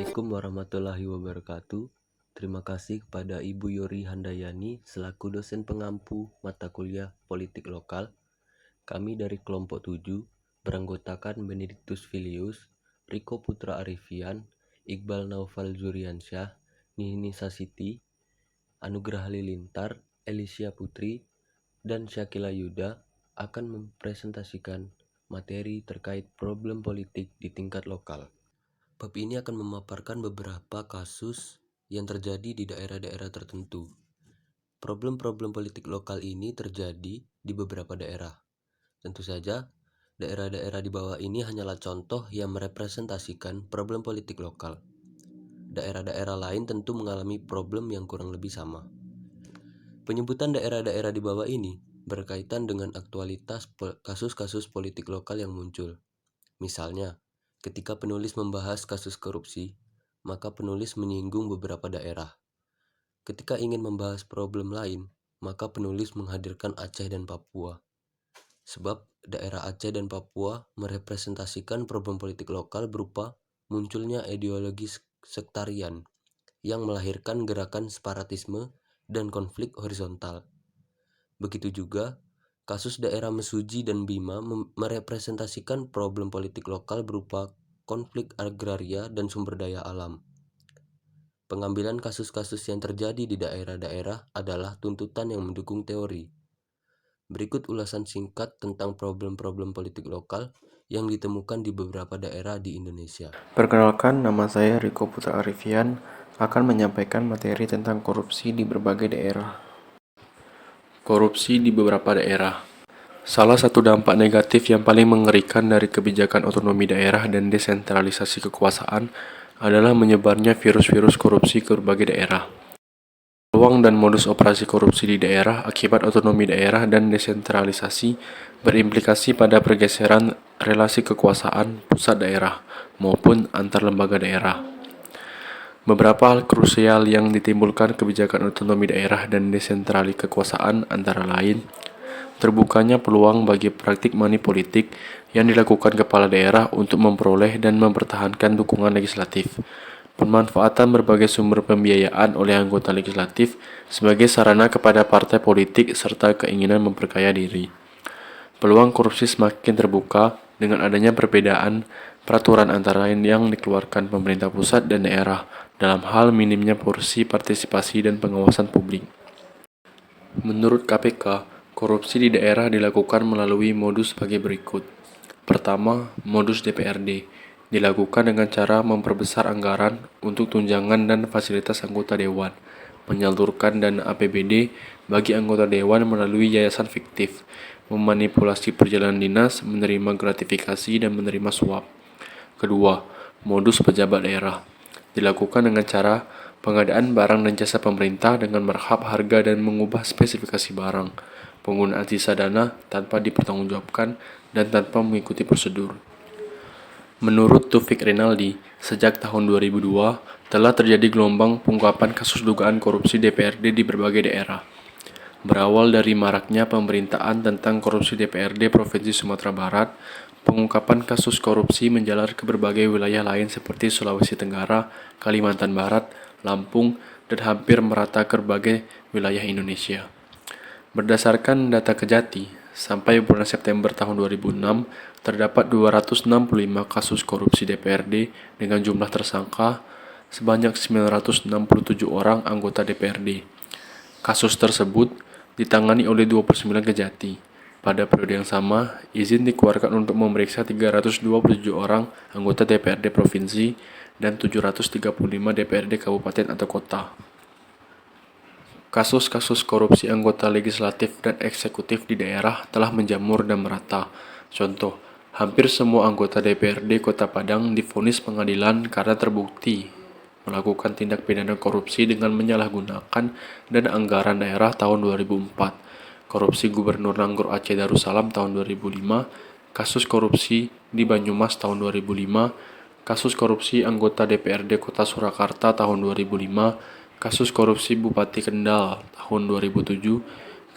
Assalamualaikum warahmatullahi wabarakatuh. Terima kasih kepada Ibu Yori Handayani selaku dosen pengampu mata kuliah Politik Lokal. Kami dari kelompok 7 beranggotakan Benedictus Filius, Riko Putra Arifian, Iqbal Naufal Zuriansyah, Nini Sasiti, Anugrah Halilintar, Elisha Putri, dan Syakila Yuda akan mempresentasikan materi terkait problem politik di tingkat lokal. Bab ini akan memaparkan beberapa kasus yang terjadi di daerah-daerah tertentu. Problem-problem politik lokal ini terjadi di beberapa daerah. Tentu saja, daerah-daerah di bawah ini hanyalah contoh yang merepresentasikan problem politik lokal. Daerah-daerah lain tentu mengalami problem yang kurang lebih sama. Penyebutan daerah-daerah di bawah ini berkaitan dengan aktualitas kasus-kasus politik lokal yang muncul. Misalnya, ketika penulis membahas kasus korupsi, maka penulis menyinggung beberapa daerah. Ketika ingin membahas problem lain, maka penulis menghadirkan Aceh dan Papua. Sebab daerah Aceh dan Papua merepresentasikan problem politik lokal berupa munculnya ideologi sektarian yang melahirkan gerakan separatisme dan konflik horizontal. Begitu juga kasus daerah Mesuji dan Bima merepresentasikan problem politik lokal berupa konflik agraria dan sumber daya alam. Pengambilan kasus-kasus yang terjadi di daerah-daerah adalah tuntutan yang mendukung teori. Berikut ulasan singkat tentang problem-problem politik lokal yang ditemukan di beberapa daerah di Indonesia. Perkenalkan, nama saya Riko Putra Arifian akan menyampaikan materi tentang korupsi di berbagai daerah. Korupsi di beberapa daerah. Salah satu dampak negatif yang paling mengerikan dari kebijakan otonomi daerah dan desentralisasi kekuasaan adalah menyebarnya virus-virus korupsi ke berbagai daerah. Peluang dan modus operasi korupsi di daerah akibat otonomi daerah dan desentralisasi berimplikasi pada pergeseran relasi kekuasaan pusat daerah maupun antar lembaga daerah. Beberapa hal krusial yang ditimbulkan kebijakan otonomi daerah dan desentralisasi kekuasaan antara lain terbukanya peluang bagi praktik money politik yang dilakukan kepala daerah untuk memperoleh dan mempertahankan dukungan legislatif, pemanfaatan berbagai sumber pembiayaan oleh anggota legislatif sebagai sarana kepada partai politik serta keinginan memperkaya diri. Peluang korupsi semakin terbuka dengan adanya perbedaan peraturan antara lain yang dikeluarkan pemerintah pusat dan daerah dalam hal minimnya porsi partisipasi dan pengawasan publik. Menurut KPK, korupsi di daerah dilakukan melalui modus sebagai berikut. Pertama, modus DPRD dilakukan dengan cara memperbesar anggaran untuk tunjangan dan fasilitas anggota dewan, menyalurkan dana APBD bagi anggota dewan melalui yayasan fiktif, memanipulasi perjalanan dinas, menerima gratifikasi, dan menerima suap. Kedua, modus pejabat daerah dilakukan dengan cara pengadaan barang dan jasa pemerintah dengan merhab harga dan mengubah spesifikasi barang, penggunaan sisa dana tanpa dipertanggungjawabkan dan tanpa mengikuti prosedur. Menurut Taufik Rinaldi, sejak tahun 2002 telah terjadi gelombang pengungkapan kasus dugaan korupsi DPRD di berbagai daerah. Berawal dari maraknya pemberitaan tentang korupsi DPRD Provinsi Sumatera Barat, pengungkapan kasus korupsi menjalar ke berbagai wilayah lain seperti Sulawesi Tenggara, Kalimantan Barat, Lampung, dan hampir merata ke berbagai wilayah Indonesia. Berdasarkan data Kejati, sampai bulan September tahun 2006, terdapat 265 kasus korupsi DPRD dengan jumlah tersangka sebanyak 967 orang anggota DPRD. Kasus tersebut ditangani oleh 29 Kejati. Pada periode yang sama, izin dikeluarkan untuk memeriksa 327 orang anggota DPRD Provinsi dan 735 DPRD Kabupaten atau Kota. Kasus-kasus korupsi anggota legislatif dan eksekutif di daerah telah menjamur dan merata. Contoh, hampir semua anggota DPRD Kota Padang divonis pengadilan karena terbukti melakukan tindak pidana korupsi dengan menyalahgunakan dana anggaran daerah tahun 2004. Korupsi Gubernur Nanggroe Aceh Darussalam tahun 2005, kasus korupsi di Banyumas tahun 2005, kasus korupsi anggota DPRD Kota Surakarta tahun 2005, kasus korupsi Bupati Kendal tahun 2007,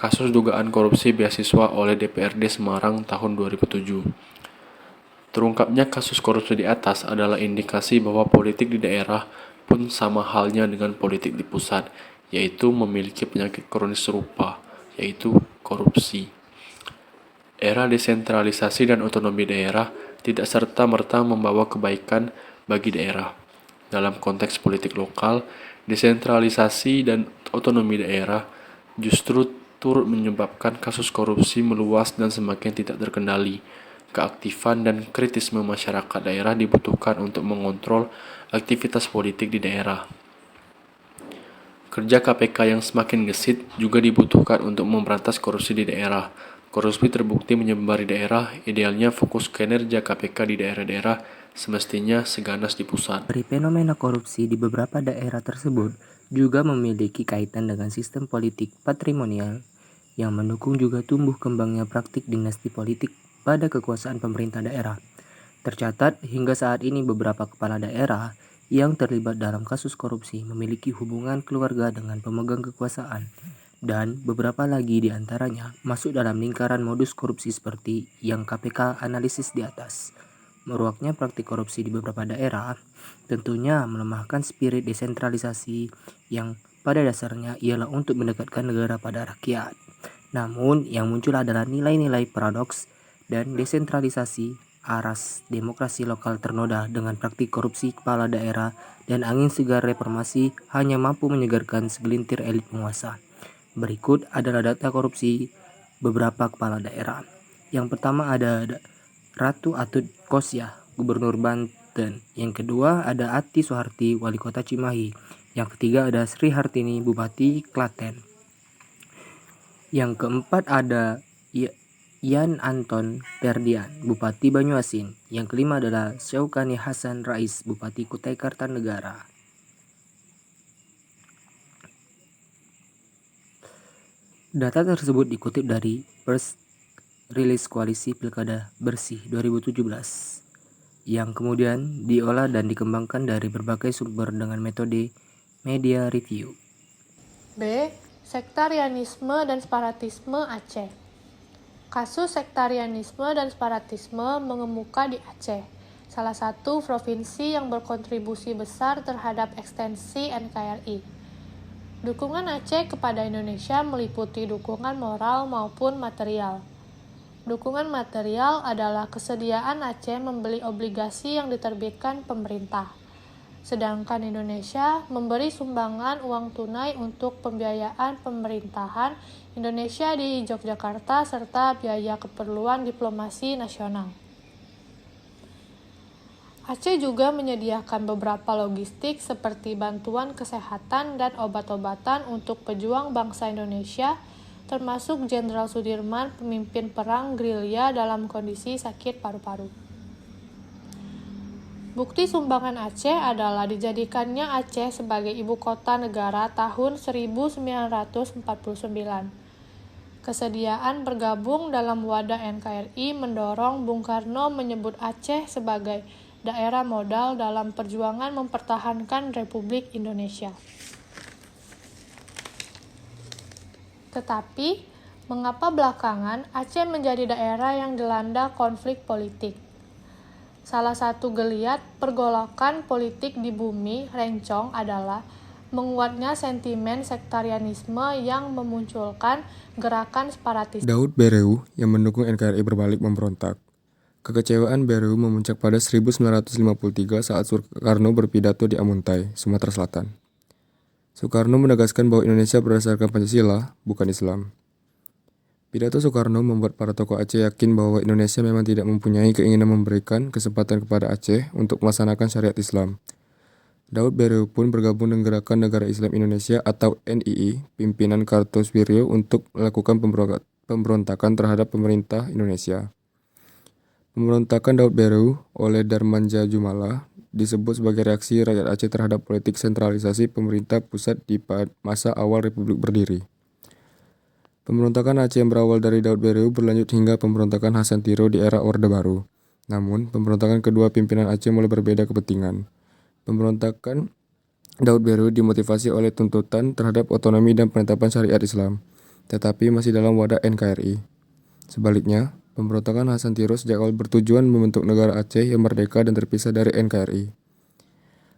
kasus dugaan korupsi beasiswa oleh DPRD Semarang tahun 2007. Terungkapnya kasus korupsi di atas adalah indikasi bahwa politik di daerah pun sama halnya dengan politik di pusat, yaitu memiliki penyakit kronis serupa, yaitu korupsi. Era desentralisasi dan otonomi daerah tidak serta-merta membawa kebaikan bagi daerah. Dalam konteks politik lokal, desentralisasi dan otonomi daerah justru turut menyebabkan kasus korupsi meluas dan semakin tidak terkendali. Keaktifan dan kritisme masyarakat daerah dibutuhkan untuk mengontrol aktivitas politik di daerah. Kerja KPK yang semakin gesit juga dibutuhkan untuk memberantas korupsi di daerah. Korupsi terbukti menyebar di daerah, idealnya fokus kinerja KPK di daerah-daerah semestinya seganas di pusat. Dari fenomena korupsi di beberapa daerah tersebut juga memiliki kaitan dengan sistem politik patrimonial yang mendukung juga tumbuh kembangnya praktik dinasti politik pada kekuasaan pemerintah daerah. Tercatat hingga saat ini beberapa kepala daerah yang terlibat dalam kasus korupsi memiliki hubungan keluarga dengan pemegang kekuasaan dan beberapa lagi di antaranya masuk dalam lingkaran modus korupsi seperti yang KPK analisis di atas. Meruaknya praktik korupsi di beberapa daerah tentunya melemahkan spirit desentralisasi yang pada dasarnya ialah untuk mendekatkan negara pada rakyat. Namun yang muncul adalah nilai-nilai paradoks dan desentralisasi aras demokrasi lokal ternoda dengan praktik korupsi kepala daerah dan angin segar reformasi hanya mampu menyegarkan segelintir elit penguasa. Berikut adalah data korupsi beberapa kepala daerah. Yang pertama ada Ratu Atut Kosyah, Gubernur Banten. Yang kedua ada Ati Soeharti, Wali Kota Cimahi. Yang ketiga ada Sri Hartini, Bupati Klaten. Yang keempat ada Yan Anton Ferdian, Bupati Banyuasin. Yang kelima adalah Syaukani Hasan Rais, Bupati Kutai Kartanegara. Data tersebut dikutip dari Press Rilis Koalisi Pilkada Bersih 2017 yang kemudian diolah dan dikembangkan dari berbagai sumber dengan metode media review. B. Sektarianisme dan separatisme Aceh. Kasus sektarianisme dan separatisme mengemuka di Aceh, salah satu provinsi yang berkontribusi besar terhadap ekstensi NKRI. Dukungan Aceh kepada Indonesia meliputi dukungan moral maupun material. Dukungan material adalah kesediaan Aceh membeli obligasi yang diterbitkan pemerintah. Sedangkan Indonesia memberi sumbangan uang tunai untuk pembiayaan pemerintahan Indonesia di Yogyakarta serta biaya keperluan diplomasi nasional. Aceh juga menyediakan beberapa logistik seperti bantuan kesehatan dan obat-obatan untuk pejuang bangsa Indonesia, termasuk Jenderal Sudirman, pemimpin perang gerilya dalam kondisi sakit paru-paru. Bukti sumbangan Aceh adalah dijadikannya Aceh sebagai ibu kota negara tahun 1949. Kesediaan bergabung dalam wadah NKRI mendorong Bung Karno menyebut Aceh sebagai daerah modal dalam perjuangan mempertahankan Republik Indonesia. Tetapi, mengapa belakangan Aceh menjadi daerah yang dilanda konflik politik? Salah satu geliat pergolakan politik di bumi Rencong adalah menguatnya sentimen sektarianisme yang memunculkan gerakan separatis. Daud Bereu yang mendukung NKRI berbalik memberontak. Kekecewaan Bereu memuncak pada 1953 saat Soekarno berpidato di Amuntai, Sumatera Selatan. Soekarno menegaskan bahwa Indonesia berdasarkan Pancasila, bukan Islam. Pidato Soekarno membuat para tokoh Aceh yakin bahwa Indonesia memang tidak mempunyai keinginan memberikan kesempatan kepada Aceh untuk melaksanakan syariat Islam. Daud Bereu pun bergabung dengan Gerakan Negara Islam Indonesia atau NII, pimpinan Kartosuwiryo untuk melakukan pemberontakan terhadap pemerintah Indonesia. Pemberontakan Daud Bereu oleh Darmanja Jumala disebut sebagai reaksi rakyat Aceh terhadap politik sentralisasi pemerintah pusat di masa awal Republik berdiri. Pemberontakan Aceh yang berawal dari Daud Bereu berlanjut hingga pemberontakan Hasan Tiro di era Orde Baru. Namun, pemberontakan kedua pimpinan Aceh mulai berbeda kepentingan. Pemberontakan Daud Bereu dimotivasi oleh tuntutan terhadap otonomi dan penetapan syariat Islam, tetapi masih dalam wadah NKRI. Sebaliknya, Pemberontakan Hasan Tiro sejak awal bertujuan membentuk negara Aceh yang merdeka dan terpisah dari NKRI.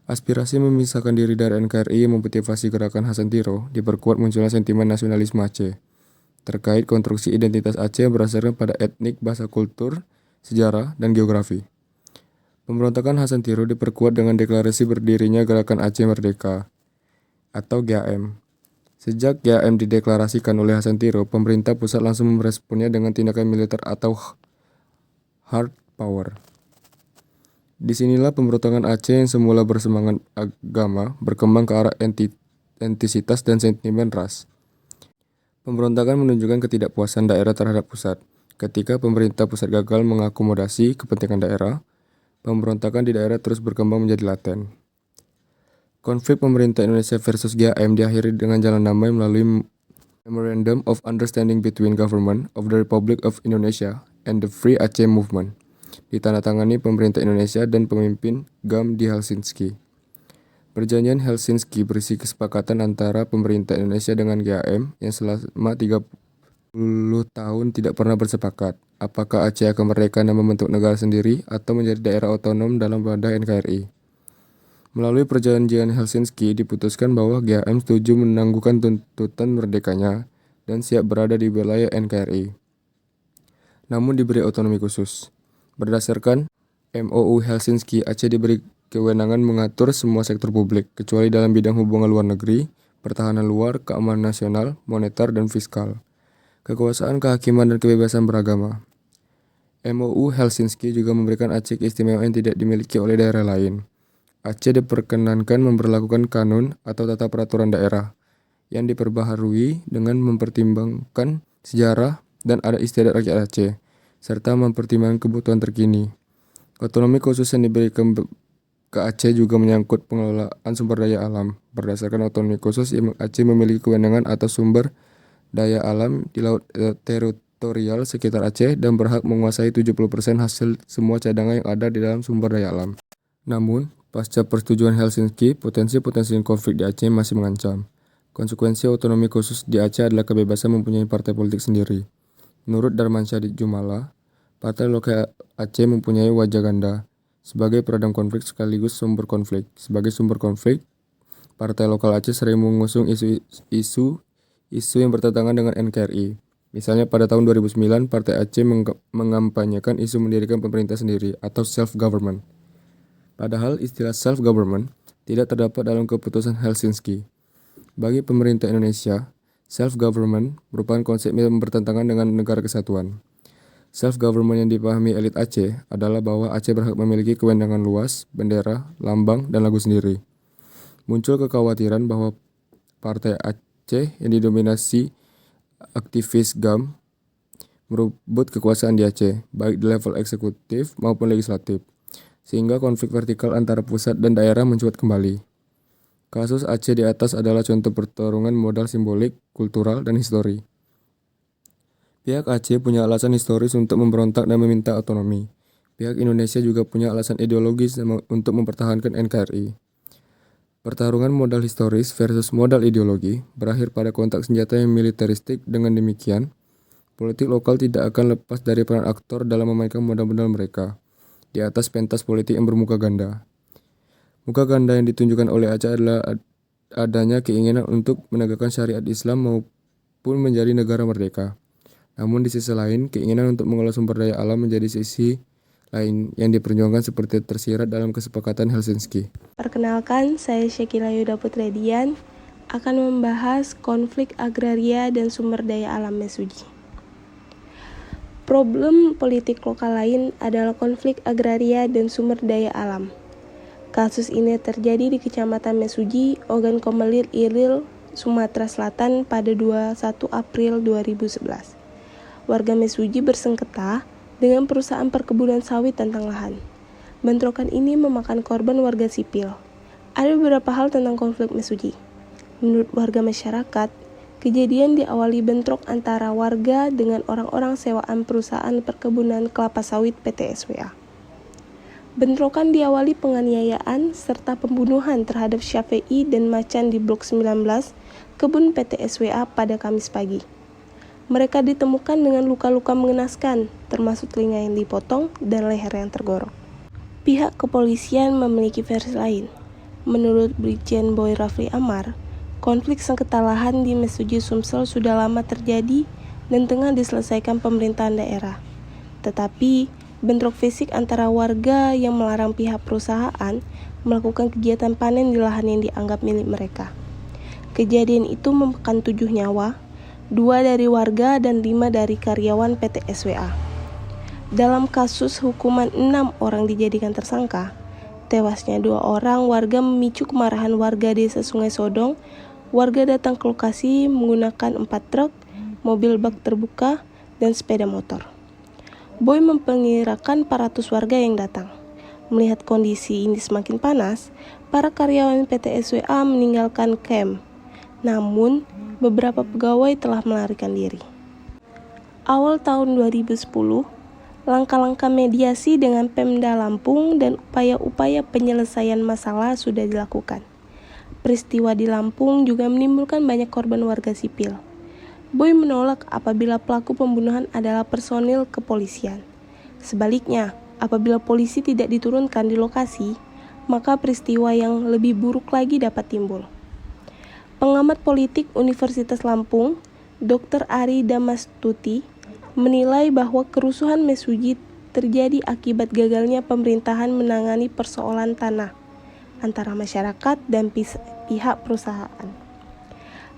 Aspirasi memisahkan diri dari NKRI yang memotivasi gerakan Hasan Tiro diperkuat munculnya sentimen nasionalisme Aceh terkait konstruksi identitas Aceh yang berdasarkan pada etnik, bahasa, kultur, sejarah, dan geografi. Pemberontakan Hasan Tiro diperkuat dengan deklarasi berdirinya Gerakan Aceh Merdeka atau GAM. Sejak GAM dideklarasikan oleh Hasan Tiro, pemerintah pusat langsung meresponnya dengan tindakan militer atau hard power. Disinilah pemberontakan Aceh yang semula bersemangat agama berkembang ke arah etnisitas dan sentimen ras. Pemberontakan menunjukkan ketidakpuasan daerah terhadap pusat. Ketika pemerintah pusat gagal mengakomodasi kepentingan daerah, pemberontakan di daerah terus berkembang menjadi laten. Konflik pemerintah Indonesia versus GAM diakhiri dengan jalan damai melalui Memorandum of Understanding between Government of the Republic of Indonesia and the Free Aceh Movement, ditandatangani pemerintah Indonesia dan pemimpin GAM di Helsinki. Perjanjian Helsinki berisi kesepakatan antara pemerintah Indonesia dengan GAM yang selama 30 tahun tidak pernah bersepakat apakah Aceh akan merdeka dan membentuk negara sendiri atau menjadi daerah otonom dalam wadah NKRI. Melalui perjanjian Helsinki diputuskan bahwa GAM setuju menangguhkan tuntutan merdekanya dan siap berada di wilayah NKRI, namun diberi otonomi khusus. Berdasarkan MOU Helsinki, Aceh diberi kewenangan mengatur semua sektor publik, kecuali dalam bidang hubungan luar negeri, pertahanan luar, keamanan nasional, moneter, dan fiskal, kekuasaan, kehakiman, dan kebebasan beragama. MOU Helsinki juga memberikan Aceh keistimewaan yang tidak dimiliki oleh daerah lain. Aceh diperkenankan memberlakukan kanun atau tata peraturan daerah yang diperbaharui dengan mempertimbangkan sejarah dan adat istiadat rakyat Aceh, serta mempertimbangkan kebutuhan terkini. Otonomi khusus yang diberikan ke Aceh juga menyangkut pengelolaan sumber daya alam. Berdasarkan otonomi khusus, Aceh memiliki kewenangan atas sumber daya alam di laut teritorial sekitar Aceh dan berhak menguasai 70% hasil semua cadangan yang ada di dalam sumber daya alam. Namun, pasca persetujuan Helsinki, potensi konflik di Aceh masih mengancam. Konsekuensi otonomi khusus di Aceh adalah kebebasan mempunyai partai politik sendiri. Menurut Darmansyah Jumala, partai lokal Aceh mempunyai wajah ganda sebagai peredam konflik sekaligus sumber konflik. Sebagai sumber konflik, partai lokal Aceh sering mengusung isu yang bertentangan dengan NKRI. Misalnya pada tahun 2009, Partai Aceh mengampanyekan isu mendirikan pemerintah sendiri atau self-government. Padahal istilah self-government tidak terdapat dalam keputusan Helsinki. Bagi pemerintah Indonesia, self-government merupakan konsep yang bertentangan dengan negara kesatuan. Self-government yang dipahami elit Aceh adalah bahwa Aceh berhak memiliki kewenangan luas, bendera, lambang, dan lagu sendiri. Muncul kekhawatiran bahwa Partai Aceh yang didominasi aktivis GAM merebut kekuasaan di Aceh, baik di level eksekutif maupun legislatif, sehingga konflik vertikal antara pusat dan daerah mencuat kembali. Kasus Aceh di atas adalah contoh pertarungan modal simbolik, kultural, dan histori. Pihak Aceh punya alasan historis untuk memberontak dan meminta otonomi. Pihak Indonesia juga punya alasan ideologis untuk mempertahankan NKRI. Pertarungan modal historis versus modal ideologi berakhir pada kontak senjata yang militeristik. Dengan demikian, politik lokal tidak akan lepas dari peran aktor dalam memainkan modal-modal mereka di atas pentas politik yang bermuka ganda. Muka ganda yang ditunjukkan oleh Aceh adalah adanya keinginan untuk menegakkan syariat Islam maupun menjadi negara merdeka. Namun di sisi lain, keinginan untuk mengelola sumber daya alam menjadi sisi lain yang diperjuangkan seperti tersirat dalam kesepakatan Helsinki. Perkenalkan, saya Syakila Yuda Putredian akan membahas konflik agraria dan sumber daya alam Mesuji. Problem politik lokal lain adalah konflik agraria dan sumber daya alam. Kasus ini terjadi di Kecamatan Mesuji, Ogan Komelir Iril, Sumatera Selatan pada 21 April 2011. Warga Mesuji bersengketa dengan perusahaan perkebunan sawit tentang lahan. Bentrokan ini memakan korban warga sipil. Ada beberapa hal tentang konflik Mesuji. Menurut warga masyarakat, kejadian diawali bentrok antara warga dengan orang-orang sewaan perusahaan perkebunan kelapa sawit PT SWA. Bentrokan diawali penganiayaan serta pembunuhan terhadap Syafi'i dan Macan di Blok 19, kebun PT SWA pada Kamis pagi. Mereka ditemukan dengan luka-luka mengenaskan, termasuk telinga yang dipotong dan leher yang tergorok. Pihak kepolisian memiliki versi lain. Menurut Brigjen Boy Rafli Amar, konflik sengketa lahan di Mesuji Sumsel sudah lama terjadi dan tengah diselesaikan pemerintahan daerah. Tetapi, bentrok fisik antara warga yang melarang pihak perusahaan melakukan kegiatan panen di lahan yang dianggap milik mereka. Kejadian itu memakan 7 nyawa, 2 dari warga dan 5 dari karyawan PT SWA. Dalam kasus hukuman 6 orang dijadikan tersangka, tewasnya 2 orang warga memicu kemarahan warga desa Sungai Sodong. Warga datang ke lokasi menggunakan 4 truk, mobil bak terbuka, dan sepeda motor. Boy memperkirakan 400 warga yang datang. Melihat kondisi ini semakin panas, para karyawan PT SWA meninggalkan camp. Namun, beberapa pegawai telah melarikan diri. Awal tahun 2010, langkah-langkah mediasi dengan Pemda Lampung dan upaya-upaya penyelesaian masalah sudah dilakukan. Peristiwa di Lampung juga menimbulkan banyak korban warga sipil. Boy menolak apabila pelaku pembunuhan adalah personil kepolisian. Sebaliknya, apabila polisi tidak diturunkan di lokasi, maka peristiwa yang lebih buruk lagi dapat timbul. Pengamat politik Universitas Lampung, Dr. Ari Damastuti, menilai bahwa kerusuhan Mesuji terjadi akibat gagalnya pemerintahan menangani persoalan tanah antara masyarakat dan pihak perusahaan.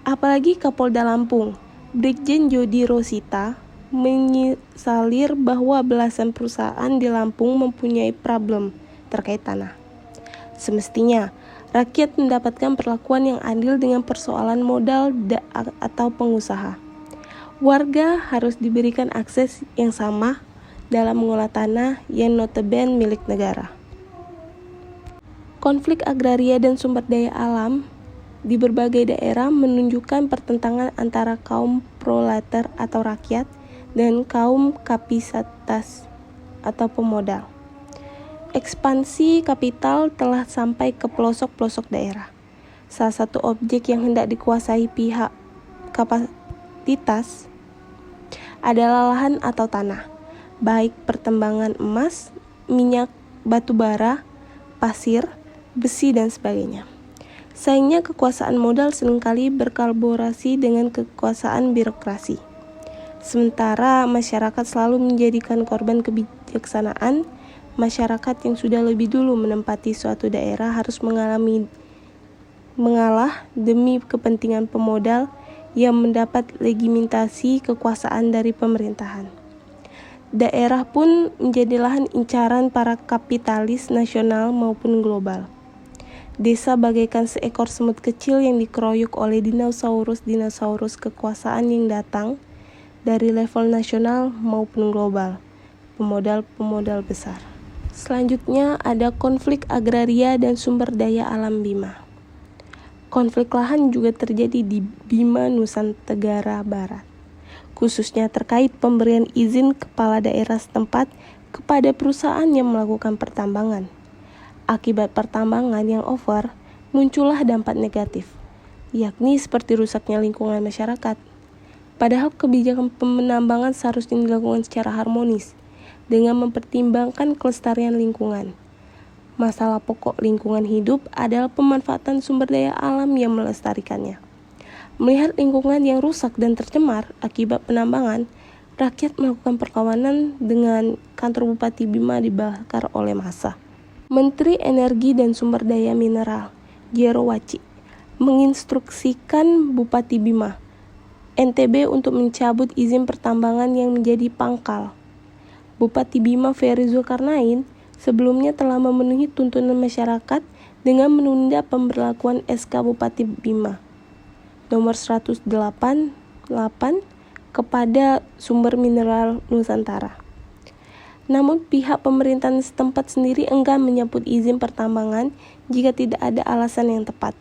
Apalagi Kapolda Lampung, Brigjen Jody Rosita, menyisalir bahwa belasan perusahaan di Lampung mempunyai problem terkait tanah. Semestinya, rakyat mendapatkan perlakuan yang adil dengan persoalan modal atau pengusaha. Warga harus diberikan akses yang sama dalam mengolah tanah yang notabene milik negara. Konflik agraria dan sumber daya alam di berbagai daerah menunjukkan pertentangan antara kaum proletar atau rakyat dan kaum kapasitas atau pemodal. Ekspansi kapital telah sampai ke pelosok-pelosok daerah. Salah satu objek yang hendak dikuasai pihak kapasitas adalah lahan atau tanah, baik pertambangan emas, minyak, batu bara, pasir, besi, dan sebagainya. Sayangnya kekuasaan modal seringkali berkolaborasi dengan kekuasaan birokrasi. Sementara masyarakat selalu menjadikan korban kebijaksanaan. Masyarakat yang sudah lebih dulu menempati suatu daerah harus mengalah demi kepentingan pemodal yang mendapat legitimasi kekuasaan dari pemerintahan. Daerah pun menjadi lahan incaran para kapitalis nasional maupun global. Desa bagaikan seekor semut kecil yang dikeroyok oleh dinosaurus kekuasaan yang datang dari level nasional maupun global, pemodal-pemodal besar. Selanjutnya ada konflik agraria dan sumber daya alam Bima. Konflik lahan juga terjadi di Bima, Nusa Tenggara Barat, khususnya terkait pemberian izin kepala daerah setempat kepada perusahaan yang melakukan pertambangan. Akibat pertambangan yang over, muncullah dampak negatif, yakni seperti rusaknya lingkungan masyarakat. Padahal kebijakan penambangan seharusnya dilakukan secara harmonis, dengan mempertimbangkan kelestarian lingkungan. Masalah pokok lingkungan hidup adalah pemanfaatan sumber daya alam yang melestarikannya. Melihat lingkungan yang rusak dan tercemar akibat penambangan, rakyat melakukan perlawanan dengan kantor Bupati Bima dibakar oleh massa. Menteri Energi dan Sumber Daya Mineral, Jero Waci, menginstruksikan Bupati Bima, NTB untuk mencabut izin pertambangan yang menjadi pangkal. Bupati Bima Ferry Zulkarnain sebelumnya telah memenuhi tuntutan masyarakat dengan menunda pemberlakuan SK Bupati Bima nomor 188 kepada sumber mineral Nusantara. Namun pihak pemerintahan setempat sendiri enggan menyambut izin pertambangan jika tidak ada alasan yang tepat.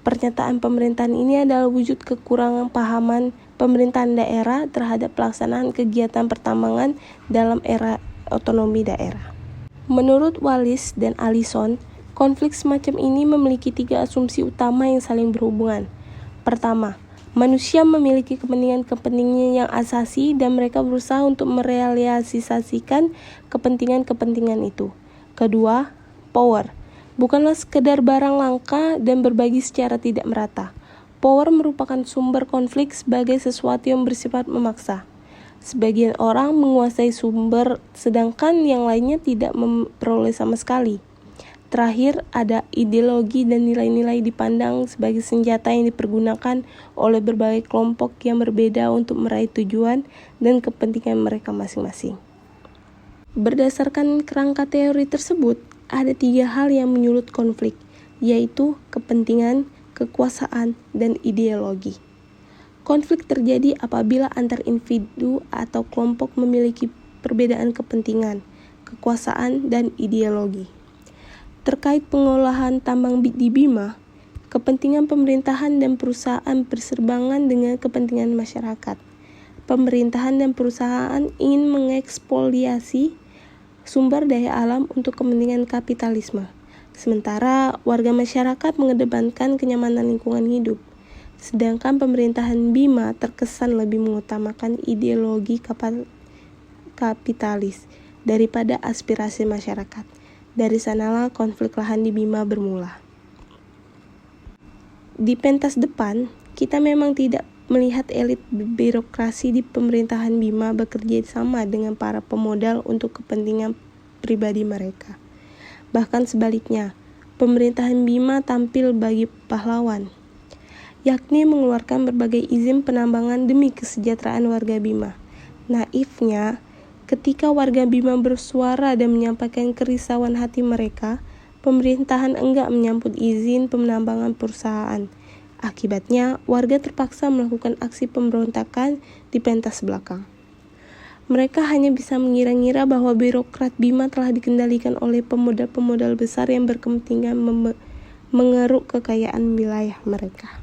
Pernyataan pemerintahan ini adalah wujud kekurangan pahaman pemerintahan daerah terhadap pelaksanaan kegiatan pertambangan dalam era otonomi daerah. Menurut Wallace dan Allison, konflik semacam ini memiliki 3 asumsi utama yang saling berhubungan. Pertama, Manusia memiliki kepentingan-kepentingan yang asasi dan mereka berusaha untuk merealisasikan kepentingan-kepentingan itu. Kedua, power. Bukanlah sekedar barang langka dan berbagi secara tidak merata. Power merupakan sumber konflik sebagai sesuatu yang bersifat memaksa. Sebagian orang menguasai sumber sedangkan yang lainnya tidak memperoleh sama sekali. Terakhir, ada ideologi dan nilai-nilai dipandang sebagai senjata yang dipergunakan oleh berbagai kelompok yang berbeda untuk meraih tujuan dan kepentingan mereka masing-masing. Berdasarkan kerangka teori tersebut, ada 3 hal yang menyulut konflik, yaitu kepentingan, kekuasaan, dan ideologi. Konflik terjadi apabila antar individu atau kelompok memiliki perbedaan kepentingan, kekuasaan, dan ideologi. Terkait pengolahan tambang di Bima, kepentingan pemerintahan dan perusahaan berserbangan dengan kepentingan masyarakat. Pemerintahan dan perusahaan ingin mengeksplorasi sumber daya alam untuk kepentingan kapitalisme, sementara warga masyarakat mengedepankan kenyamanan lingkungan hidup. Sedangkan pemerintahan Bima terkesan lebih mengutamakan ideologi kapitalis daripada aspirasi masyarakat. Dari sanalah konflik lahan di Bima bermula. Di pentas depan, kita memang tidak melihat elit birokrasi di pemerintahan Bima bekerja sama dengan para pemodal untuk kepentingan pribadi mereka. Bahkan sebaliknya, pemerintahan Bima tampil bagi pahlawan, yakni mengeluarkan berbagai izin penambangan demi kesejahteraan warga Bima. Naifnya, ketika warga Bima bersuara dan menyampaikan kerisauan hati mereka, pemerintahan enggak menyambut izin penambangan perusahaan. Akibatnya, warga terpaksa melakukan aksi pemberontakan di pentas belakang. Mereka hanya bisa mengira-ngira bahwa birokrat Bima telah dikendalikan oleh pemodal-pemodal besar yang berkepentingan mengeruk kekayaan wilayah mereka.